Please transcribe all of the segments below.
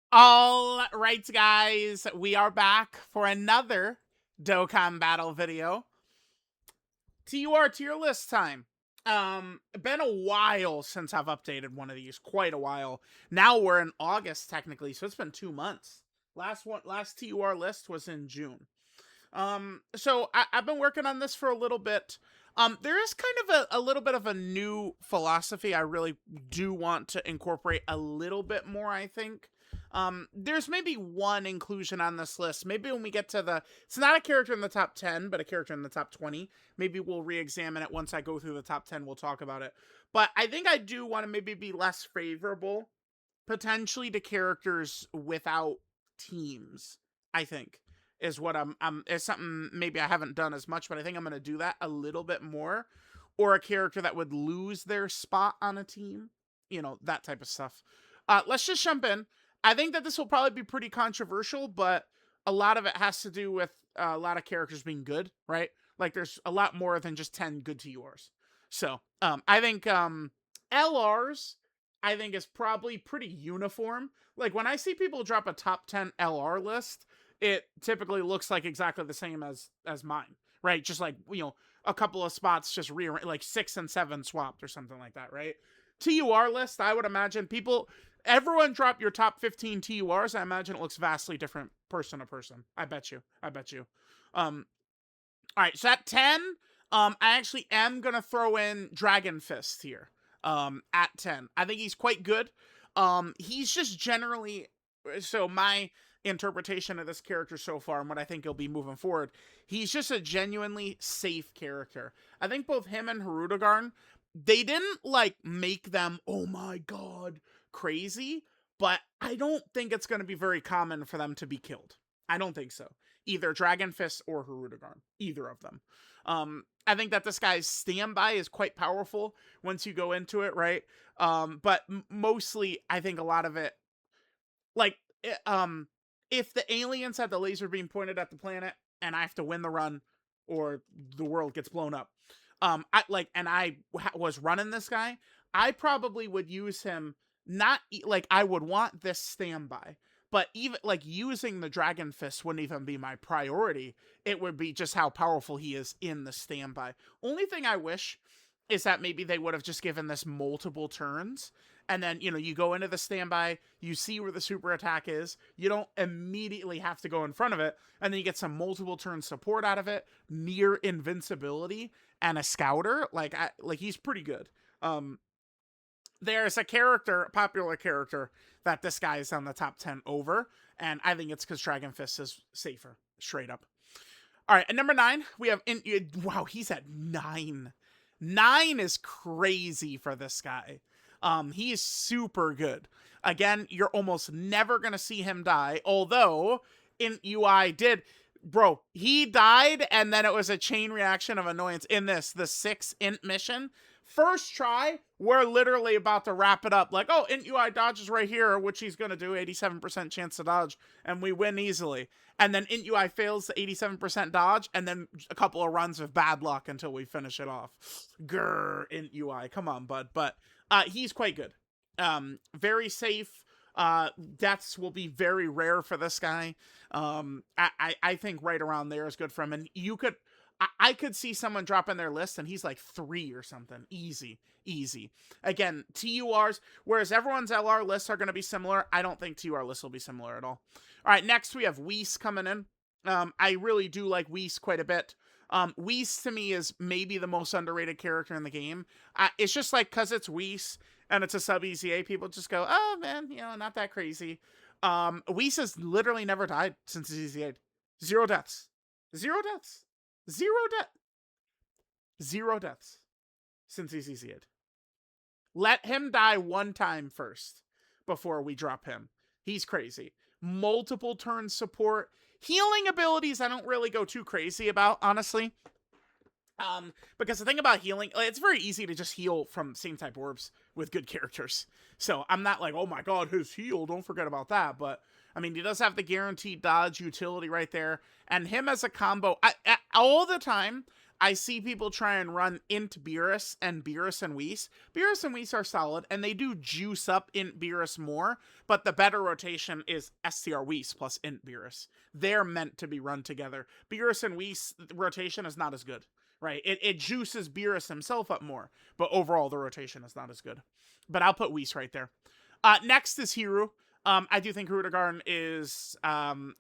All right, guys, we are back for another Dokkan battle video. TUR tier list time. Been a while since I've updated one of these, quite a while. Now we're in August technically, so it's been 2 months. Last TUR list was in June. So I've been working on this for a little bit. There is kind of a little bit of a new philosophy I really do want to incorporate a little bit more, I think. There's maybe one inclusion on this list. Maybe when we get to it's not a character in the top 10, but a character in the top 20. Maybe we'll re-examine it once I go through the top 10. We'll talk about it. But I think I do want to maybe be less favorable, potentially, to characters without teams, I think is what is something maybe I haven't done as much, but I think I'm going to do that a little bit more. Or a character that would lose their spot on a team, that type of stuff. Let's just jump in. I think that this will probably be pretty controversial, but a lot of it has to do with a lot of characters being good, right? Like there's a lot more than just 10 good TURs. So I think LRs, I think is probably pretty uniform. Like when I see people drop a top 10 LR list, it typically looks like exactly the same as mine, right? Just like, a couple of spots just rearranged, like 6 and 7 swapped or something like that, right? TUR list, I would imagine everyone drop your top 15 TURs. I imagine it looks vastly different person to person. I bet you. All right, so at 10, I actually am gonna throw in Dragon Fist here. At 10, I think he's quite good. He's just generally, so my interpretation of this character so far and what I think he'll be moving forward, he's just a genuinely safe character. I think both him and Herudigarn, they didn't like make them, oh my god, crazy, but I don't think it's going to be very common for them to be killed. I don't think so. Either Dragon Fist or Herudigarn, either of them. I think that this guy's standby is quite powerful once you go into it, right? But mostly, I think a lot of it, like, if the aliens had the laser beam pointed at the planet and I have to win the run or the world gets blown up, I was running this guy, I probably would use him. Not like I would want this standby, but even like using the Dragon Fist wouldn't even be my priority. It would be just how powerful he is in the standby. Only thing I wish is that maybe they would have just given this multiple turns. And then, you go into the standby, you see where the super attack is, you don't immediately have to go in front of it, and then you get some multiple turn support out of it, near invincibility, and a scouter. Like he's pretty good. There's a popular character, that this guy is on the top 10 over, and I think it's because Dragon Fist is safer, straight up. All right, at number 9, we have wow, he's at 9. 9 is crazy for this guy. He is super good. Again, you're almost never gonna see him die, although Int UI did. Bro, he died, and then it was a chain reaction of annoyance in the 6 Int mission. First try, we're literally about to wrap it up. Like, oh, Int UI dodges right here, which he's going to do, 87% chance to dodge, and we win easily. And then Int UI fails the 87% dodge, and then a couple of runs of bad luck until we finish it off. Grr, Int UI, come on, bud. But he's quite good. Very safe. Deaths will be very rare for this guy. I think right around there is good for him. And I could see someone dropping their list and he's like 3 or something. Easy. Again, TURs, whereas everyone's LR lists are going to be similar, I don't think TUR lists will be similar at all. All right, next we have Whis coming in. I really do like Whis quite a bit. Whis to me is maybe the most underrated character in the game. It's just like, because it's Whis and it's a sub EZA, people just go, oh man, not that crazy. Whis has literally never died since he's EZA'd. 0 deaths. 0 deaths. 0 deaths since he's EZA'd. Let him die 1 time first before we drop him. He's crazy. Multiple turn support. Healing abilities I don't really go too crazy about, honestly. Because the thing about healing, it's very easy to just heal from same type orbs with good characters. So I'm not like, oh my god, his heal, don't forget about that. But I mean, he does have the guaranteed dodge utility right there. And him as a combo, all the time, I see people try and run Int Beerus and Whis. Beerus and Whis are solid, and they do juice up Int Beerus more, but the better rotation is STR Whis plus Int Beerus. They're meant to be run together. Beerus and Whis rotation is not as good, right? It juices Beerus himself up more, but overall the rotation is not as good. But I'll put Whis right there. Next is Heru. I do think Herudigarn is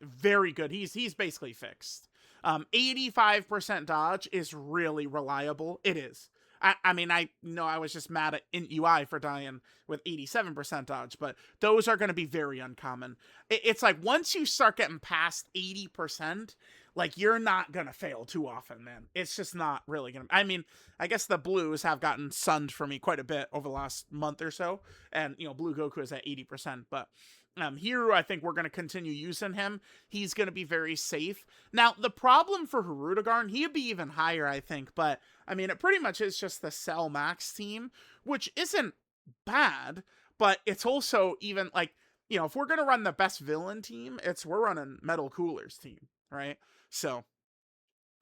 very good. He's basically fixed. 85% dodge is really reliable. It is. I mean, I know I was just mad at Int UI for dying with 87% dodge, but those are going to be very uncommon. It's like once you start getting past 80%, like you're not going to fail too often, man. It's just not really going to. I mean, I guess the blues have gotten sunned for me quite a bit over the last month or so, and, Blue Goku is at 80%, but Heru, I think we're going to continue using him. He's going to be very safe. Now, the problem for Herudigarn, he'd be even higher, I think, but, I mean, it pretty much is just the Cell Max team, which isn't bad, but it's also even, like, if we're going to run the best villain team, we're running Metal Cooler's team, right? So,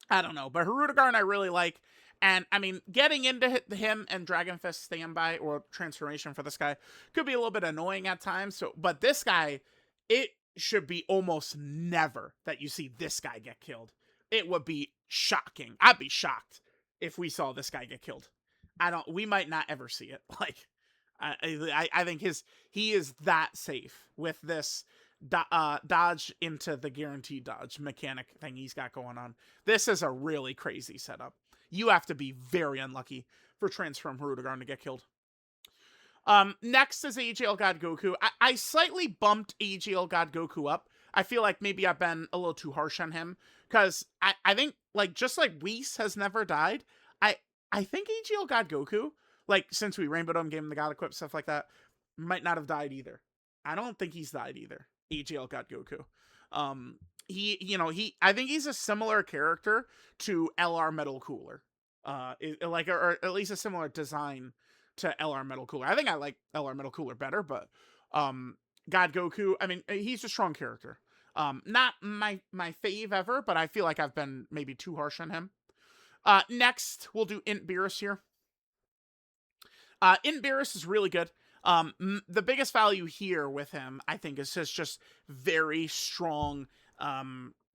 I don't know, but Herudigarn I really like. And, I mean, getting into him and Dragon Fist Standby or Transformation for this guy could be a little bit annoying at times. But this guy, it should be almost never that you see this guy get killed. It would be shocking. I'd be shocked if we saw this guy get killed. We might not ever see it. Like, I think he is that safe with this dodge into the guaranteed dodge mechanic thing he's got going on. This is a really crazy setup. You have to be very unlucky for Transform Herudigarn to get killed. Next is AGL God Goku. I slightly bumped AGL God Goku up. I feel like maybe I've been a little too harsh on him, because I think, like, just like Whis has never died, I think AGL God Goku, like, since we rainbowed him, gave him the God Equip, stuff like that, might not have died either. I don't think he's died either. AGL God Goku. I think he's a similar character to LR Metal Cooler. Or at least a similar design to LR Metal Cooler. I think I like LR Metal Cooler better, but God Goku, I mean, he's a strong character. Not my fave ever, but I feel like I've been maybe too harsh on him. Next, we'll do Int Beerus here. Int Beerus is really good. The biggest value here with him, I think, is just very strong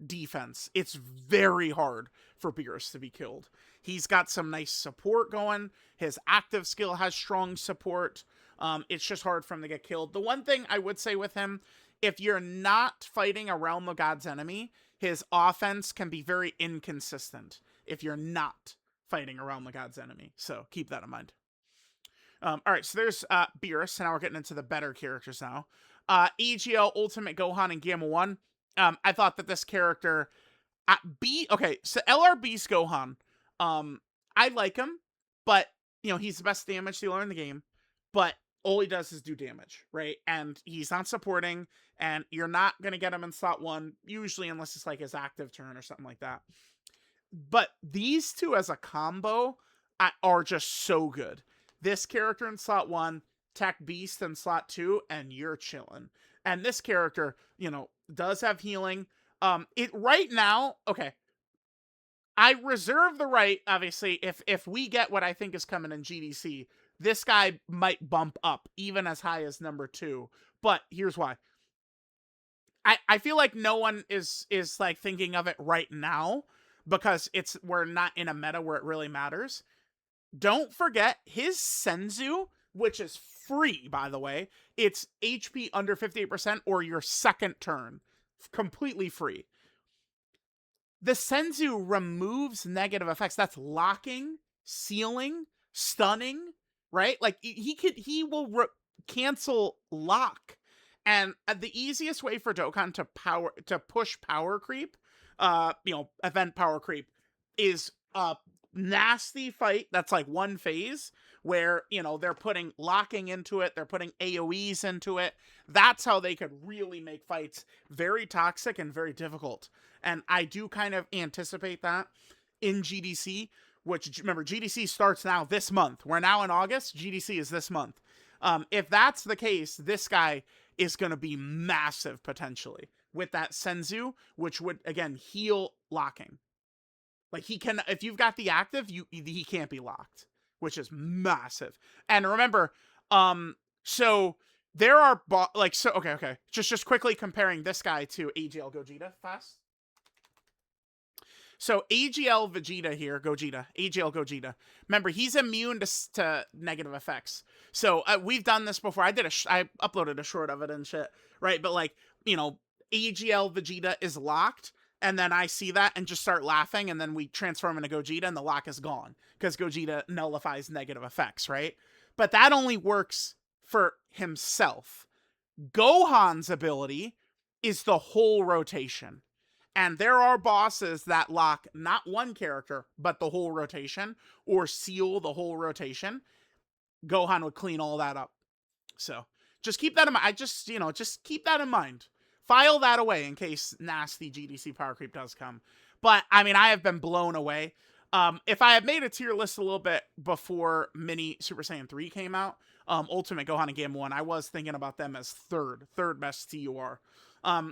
defense. It's very hard for Beerus to be killed. He's got some nice support going. His active skill has strong support. It's just hard for him to get killed. The one thing I would say with him, if you're not fighting a Realm of God's enemy, his offense can be very inconsistent if you're not fighting a Realm of God's enemy. So keep that in mind. All right, so there's Beerus. Now we're getting into the better characters now. AGL, Ultimate Gohan, and Gamma 1. I thought that this character... okay, so LR Beast Gohan, I like him, but, he's the best damage dealer in the game, but all he does is do damage, right? And he's not supporting, and you're not going to get him in slot 1, usually unless it's like his active turn or something like that. But these two as a combo are just so good. This character in slot 1, Tech Beast in slot 2, and you're chilling. And this character, does have healing. Right now, okay, I reserve the right, obviously, if we get what I think is coming in GDC, this guy might bump up even as high as number 2. But here's why. I feel like no one is like thinking of it right now, because we're not in a meta where it really matters. Don't forget his Senzu, which is free, by the way. It's HP under 58% or your second turn. Completely free. The Senzu removes negative effects. That's locking, sealing, stunning, right? Like, he will cancel lock. And the easiest way for Dokkan to push power creep, event power creep, is nasty fight that's like one phase where, they're putting locking into it, they're putting AoEs into it. That's how they could really make fights very toxic and very difficult. And I do kind of anticipate that in GDC, which, remember, GDC starts now this month. We're now in August. GDC is this month. If that's the case, this guy is going to be massive potentially with that Senzu, which would, again, heal locking. Like, he can, if you've got the active, he can't be locked, which is massive. And remember, so there are, okay. Just quickly comparing this guy to AGL Gogeta fast. So AGL Vegeta here, AGL Gogeta. Remember, he's immune to negative effects. So we've done this before. I uploaded a short of it and shit, right? But like, you know, AGL Vegeta is locked, and then I see that and just start laughing, and then we transform into Gogeta, and the lock is gone because Gogeta nullifies negative effects, right? But that only works for himself. Gohan's ability is the whole rotation. And there are bosses that lock not one character, but the whole rotation, or seal the whole rotation. Gohan would clean all that up. So just keep that in mind. Just keep that in mind. File that away in case nasty GDC power creep does come. But, I mean, I have been blown away. If I had made a tier list a little bit before Mini Super Saiyan 3 came out, Ultimate Gohan and Game 1, I was thinking about them as third best TUR.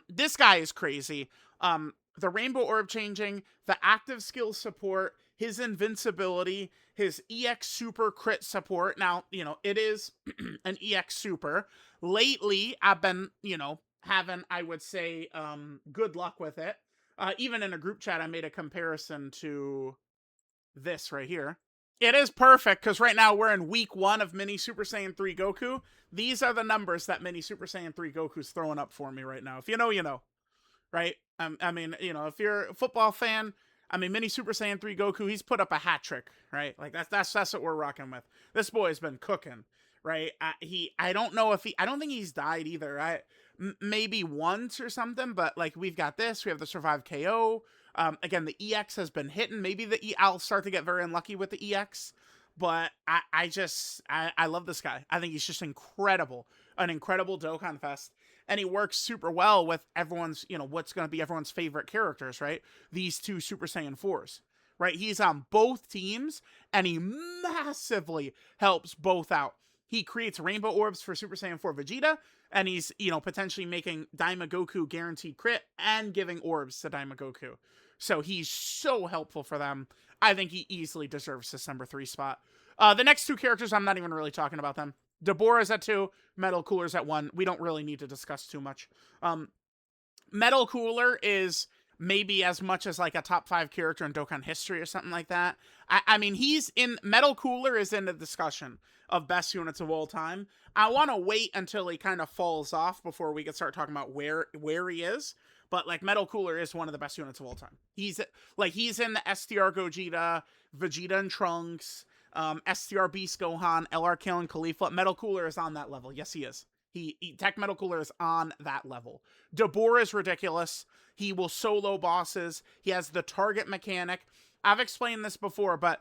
This guy is crazy. The Rainbow Orb changing, the active skill support, his invincibility, his EX Super crit support. Now, you know, it is an EX Super. Lately, I've been, you know, having, I would say, good luck with it. Even in a group chat, I made a comparison to this right here. It is perfect, because right now we're in week 1 of Mini Super Saiyan 3 Goku. These are the numbers that Mini Super Saiyan 3 Goku's throwing up for me right now. If you know, you know. Right? I mean, you know, if you're a football fan, I mean, Mini Super Saiyan 3 Goku, he's put up a hat trick, right? Like, that's what we're rocking with. This boy's been cooking, right? I don't know if I don't think he's died either. Maybe once or something, but like, we've got this, we have the Survive KO. Again, the EX has been hitting. Maybe I'll start to get very unlucky with the EX, but I love this guy. I think he's just incredible. An incredible Dokkan Fest. And he works super well with everyone's, you know, what's going to be everyone's favorite characters, right? These two Super Saiyan 4s, right? He's on both teams, and he massively helps both out. He creates rainbow orbs for Super Saiyan 4 Vegeta, and he's, you know, potentially making Daima Goku guaranteed crit and giving orbs to Daima Goku. So he's so helpful for them. I think he easily deserves this number 3 spot. The next two characters, I'm not even really talking about them. Dbor is at 2, Metal Cooler's at 1. We don't really need to discuss too much. Metal Cooler is maybe as much as like a top 5 character in Dokkan history or something like that. I mean, Metal Cooler is in the discussion of best units of all time. I want to wait until he kind of falls off before we can start talking about where he is. But like, Metal Cooler is one of the best units of all time. He's in the STR Gogeta, Vegeta and Trunks, STR Beast Gohan, LR Kill and Khalifa. Metal Cooler is on that level. Yes, he is. Tech Metal Cooler is on that level. Dbor is ridiculous. He will solo bosses. He has the target mechanic. I've explained this before, but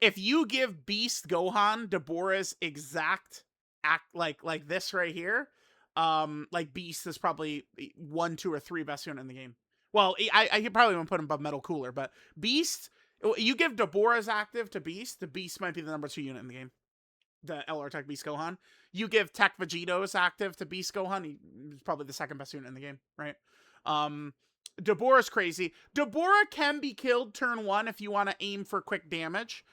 if you give Beast Gohan Dbor's exact act like this right here, like, Beast is probably 1, 2, or 3 best unit in the game. Well, I could probably even put him above Metal Cooler, but Beast, you give Dbor as active to Beast, the Beast might be the number 2 unit in the game. The LR Tech Beast Gohan. You give Tech Vegito's active to Beast Gohan, he's probably the 2nd best unit in the game, right? Dbor is crazy. Dbor can be killed turn 1 if you want to aim for quick damage.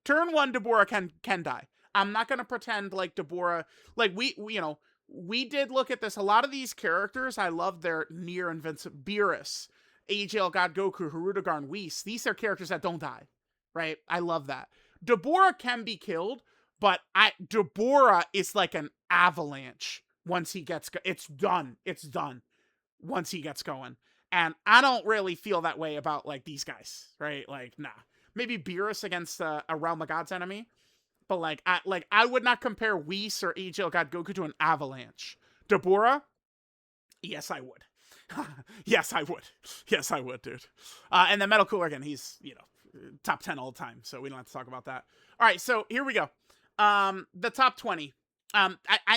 Turn 1, Dbor can die. I'm not going to pretend like Dbor, like, we did look at this. A lot of these characters, I love their near invincible. Beerus, AGL God Goku, Herudigarn, Whis. These are characters that don't die, right? I love that. Dbor can be killed, but Dbor is like an avalanche once he gets it's done. It's done once he gets going. And I don't really feel that way about like these guys, right? Like, nah. Maybe Beerus against a Realm of God's enemy. But like I would not compare Whis or AGL God Goku to an avalanche. Dbor? Yes, I would. Yes, I would. Yes, I would, dude. And then Metal Cooler, again, he's, you know, top 10 all time, so we don't have to talk about that. All right, so here we go. The top 20.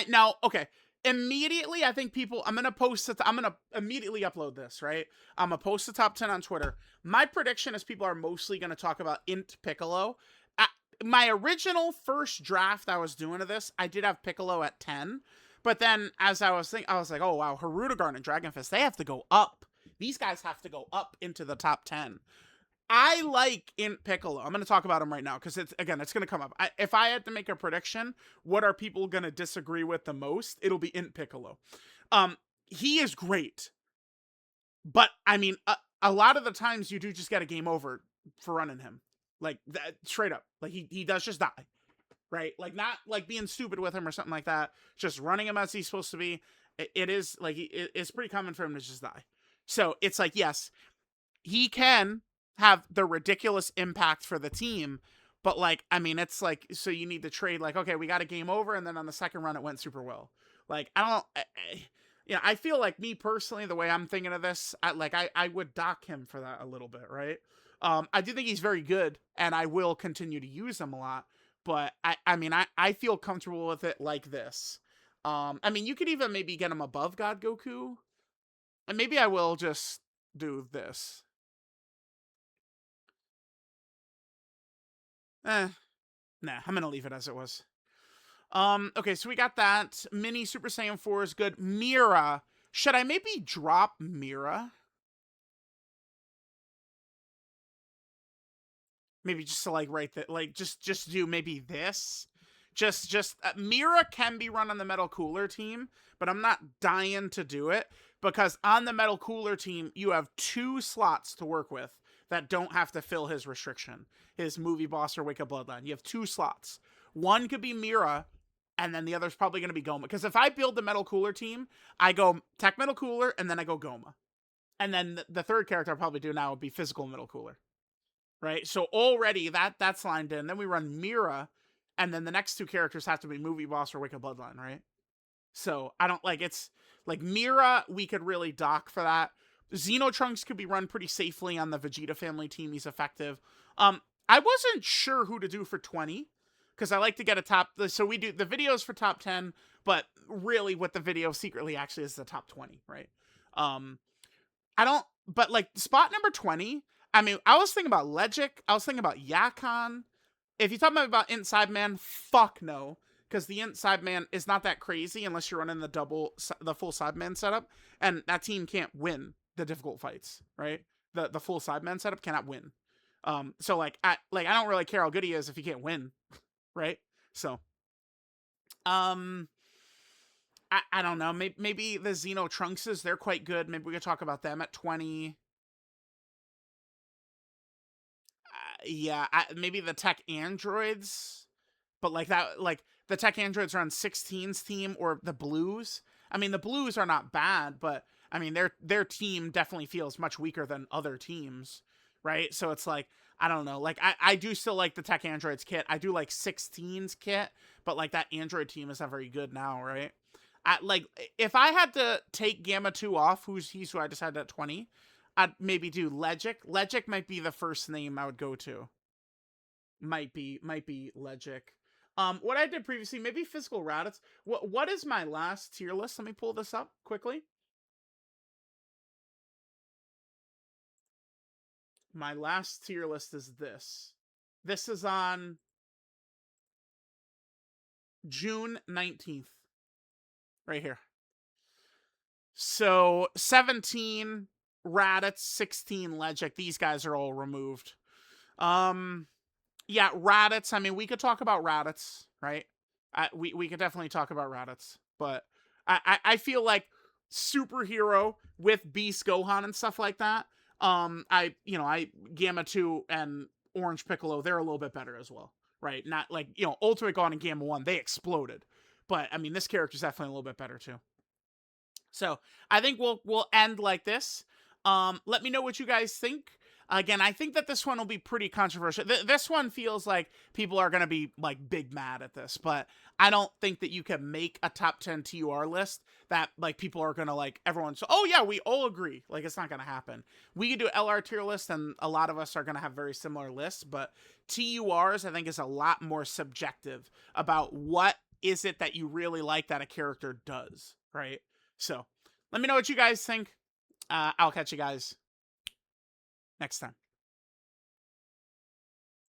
Now, okay. Immediately, I think people, I'm going to immediately upload this, right? I'm going to post the top 10 on Twitter. My prediction is people are mostly going to talk about Int Piccolo. My original first draft I was doing of this, I did have Piccolo at 10. But then, as I was thinking, I was like, oh, wow, Herudigarn and Dragon Fist, they have to go up. These guys have to go up into the top 10. I like Int Piccolo. I'm going to talk about him right now because it's going to come up. If I had to make a prediction, what are people going to disagree with the most? It'll be Int Piccolo. He is great, but I mean, a lot of the times you do just get a game over for running him, like that, straight up. Like he does just die, right? Like not like being stupid with him or something like that. Just running him as he's supposed to be. It is like it's pretty common for him to just die. So it's like, yes, he can have the ridiculous impact for the team, but like, I mean, it's like, so you need to trade, like, okay, we got a game over, and then on the second run it went super well. Like, I don't, I feel like, me personally, the way I'm thinking of this, I would dock him for that a little bit, right? I do think he's very good, and I will continue to use him a lot, but I mean, I feel comfortable with it like this. I mean, you could even maybe get him above God Goku, and maybe I will just do this. Nah, I'm gonna leave it as it was. Okay, so we got that. Mini Super Saiyan 4 is good. Mira. Should I maybe drop Mira? Maybe just to like write that, like just do maybe this. Mira can be run on the Metal Cooler team, but I'm not dying to do it because on the Metal Cooler team you have 2 slots to work with that don't have to fill his restriction, his movie boss or Wake Up Bloodline. You have 2 slots. One could be Mira, and then the other's probably going to be Goma. Because if I build the Metal Cooler team, I go Tech Metal Cooler, and then I go Goma. And then the third character I'll probably do now would be Physical Metal Cooler. Right? So already that's lined in. Then we run Mira, and then the next 2 characters have to be Movie Boss or Wake Up Bloodline, right? So I don't like, it's like Mira, we could really dock for that. Xenotrunks could be run pretty safely on the Vegeta family team. He's effective. I wasn't sure who to do for 20 because I like to get a top. So we do the videos for top 10, but really what the video secretly actually is the top 20, right? I don't, but like spot number 20, I mean, I was thinking about Legic. I was thinking about Yakon. If you talk about Int Sideman, fuck no. Because the Int Sideman is not that crazy unless you're running the full Sideman setup. And that team can't win the difficult fights, right? The full Sideman setup cannot win. So like I don't really care how good he is if he can't win, right? So I don't know. Maybe the Xenotrunkses, they're quite good. Maybe we could talk about them at 20. Yeah, maybe the tech androids, but like that, like the tech androids are on 16's team, or the blues. I mean, the blues are not bad, but I mean their team definitely feels much weaker than other teams, right? So it's like, I don't know. Like I do still like the tech androids kit. I do like 16's kit, but like that android team is not very good now, right? Like if I had to take Gamma 2 off, who I decided at 20, I'd maybe do Legic. Legic might be the first name I would go to. Might be Legic. What I did previously, maybe Physical Raditz. What is my last tier list? Let me pull this up quickly. My last tier list is this. This is on June 19th. Right here. So 17 Raditz, 16 Legic. These guys are all removed. Yeah, Raditz. I mean, we could talk about Raditz, right? We could definitely talk about Raditz, but I feel like superhero with Beast Gohan and stuff like that. I Gamma 2 and Orange Piccolo, they're a little bit better as well, right? Not like, Ultimate Gohan and Gamma 1, they exploded. But I mean, this character's definitely a little bit better too. So I think we'll end like this. Let me know what you guys think. Again, I think that this one will be pretty controversial. This one feels like people are going to be like big mad at this, but I don't think that you can make a top 10 TUR list that like people are going to like, everyone's, oh yeah, we all agree. Like, it's not going to happen. We could do LR tier list, and a lot of us are going to have very similar lists, but TURs I think is a lot more subjective about what is it that you really like that a character does, right? So let me know what you guys think. I'll catch you guys next time.